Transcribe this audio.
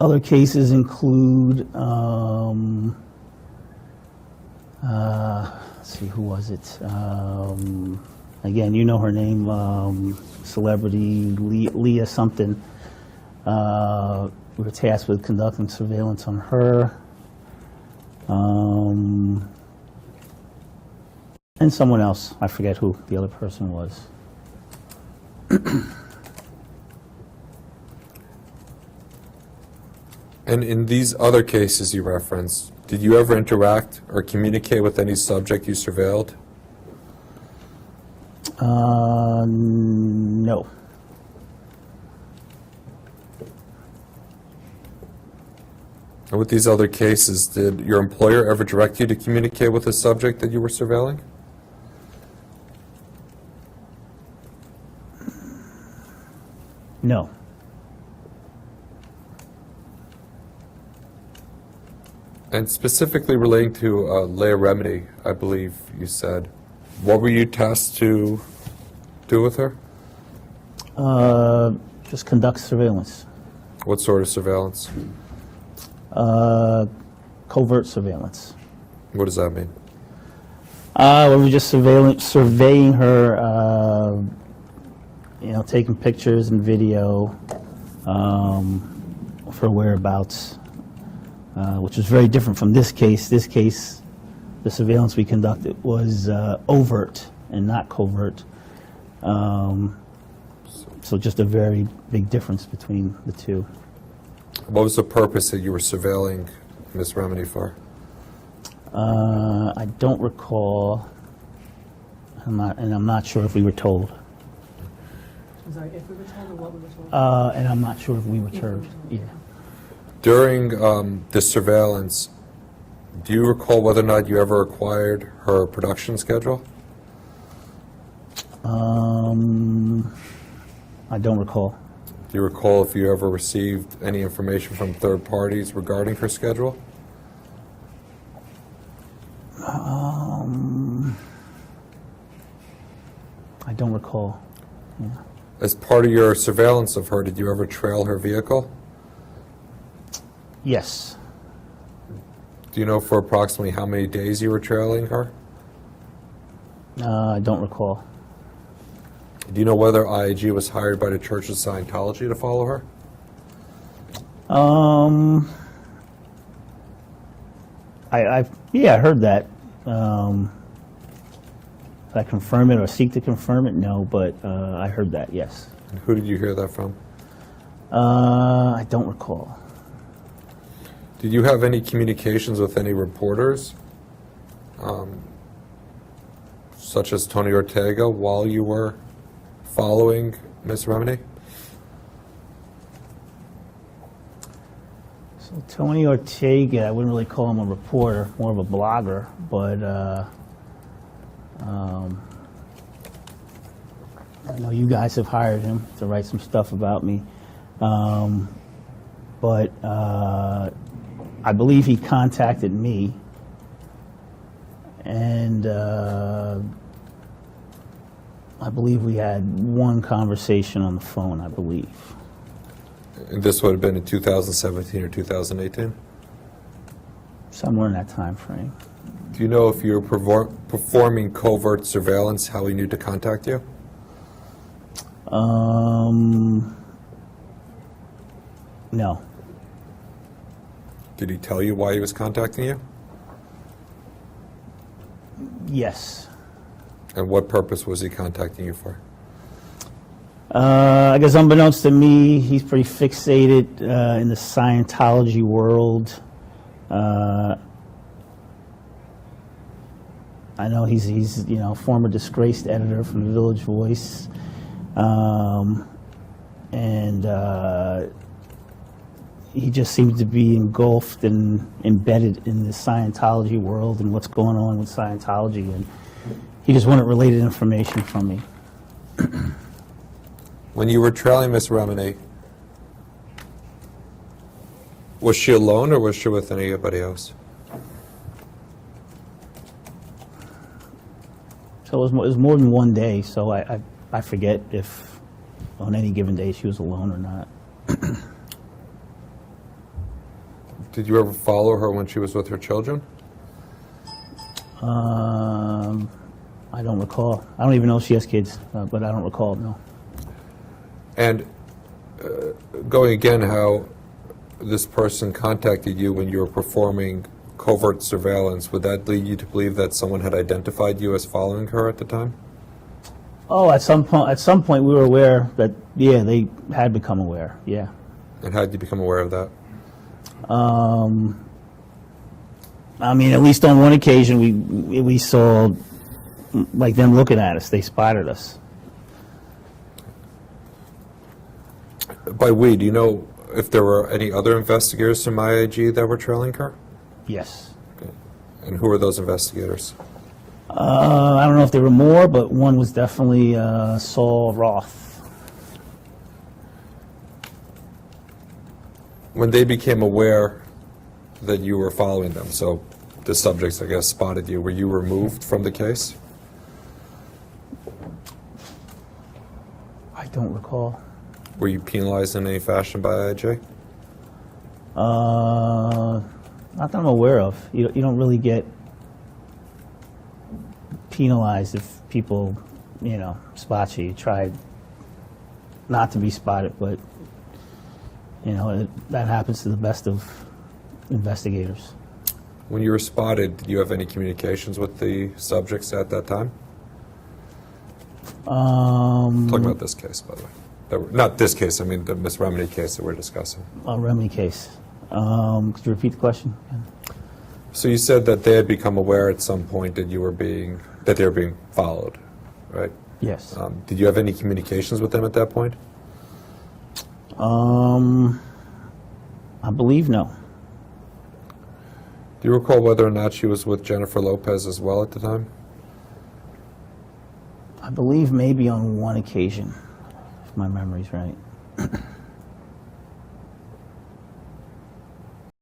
Other cases include, let's see, who was it? Again, you know her name, celebrity, Leah something. We were tasked with conducting surveillance on her. And someone else, I forget who the other person was. And in these other cases you referenced, did you ever interact or communicate with any subject you surveilled? No. And with these other cases, did your employer ever direct you to communicate with the subject that you were surveilling? No. And specifically relating to Leah Remini, I believe you said, what were you tasked to do with her? Just conduct surveillance. What sort of surveillance? Covert surveillance. What does that mean? We were just surveying her, taking pictures and video of her whereabouts, which was very different from this case. This case, the surveillance we conducted was overt and not covert. So just a very big difference between the two. What was the purpose that you were surveilling Ms. Remini for? I don't recall. I'm not sure if we were told. I'm sorry, if we were told or what we were told? And I'm not sure if we were told. Yeah. During the surveillance, do you recall whether or not you ever acquired her production schedule? I don't recall. Do you recall if you ever received any information from third parties regarding her schedule? I don't recall. Yeah. As part of your surveillance of her, did you ever trail her vehicle? Yes. Do you know for approximately how many days you were trailing her? I don't recall. Do you know whether IAG was hired by the Church of Scientology to follow her? I heard that. Did I confirm it or seek to confirm it? No, but I heard that, yes. And who did you hear that from? I don't recall. Did you have any communications with any reporters, such as Tony Ortega, while you were following Ms. Remini? So Tony Ortega, I wouldn't really call him a reporter, more of a blogger, but I know you guys have hired him to write some stuff about me. But I believe he contacted me, and I believe we had one conversation on the phone, I believe. And this would have been in 2017 or 2018? Somewhere in that time frame. Do you know if you were performing covert surveillance, how he knew to contact you? No. Did he tell you why he was contacting you? Yes. And what purpose was he contacting you for? I guess unbeknownst to me, he's pretty fixated in the Scientology world. I know he's former disgraced editor from the Village Voice, and he just seems to be engulfed and embedded in the Scientology world and what's going on with Scientology, and he just wanted related information from me. When you were trailing Ms. Remini, was she alone or was she with anybody else? So it was more than one day, so I forget if on any given day she was alone or not. Did you ever follow her when she was with her children? I don't recall. I don't even know if she has kids, but I don't recall, no. And going again, how this person contacted you when you were performing covert surveillance, would that lead you to believe that someone had identified you as following her at the time? Oh, at some point we were aware that, yeah, they had become aware, yeah. And how did you become aware of that? I mean, at least on one occasion, we saw, like, them looking at us. They spotted us. By we, do you know if there were any other investigators from IAG that were trailing her? Yes. And who were those investigators? I don't know if there were more, but one was definitely Saul Roth. When they became aware that you were following them, so the subjects, I guess, spotted you, were you removed from the case? I don't recall. Were you penalized in any fashion by IAJ? Not that I'm aware of. You don't really get penalized if people, spot you. You try not to be spotted, but, that happens to the best of investigators. When you were spotted, did you have any communications with the subjects at that time? Talking about this case, by the way. Not this case, I mean the Miss Remini case that we're discussing. A Remini case. Could you repeat the question? So you said that they had become aware at some point that they were being followed, right? Yes. Did you have any communications with them at that point? I believe no. Do you recall whether or not she was with Jennifer Lopez as well at the time? I believe maybe on one occasion, if my memory's right.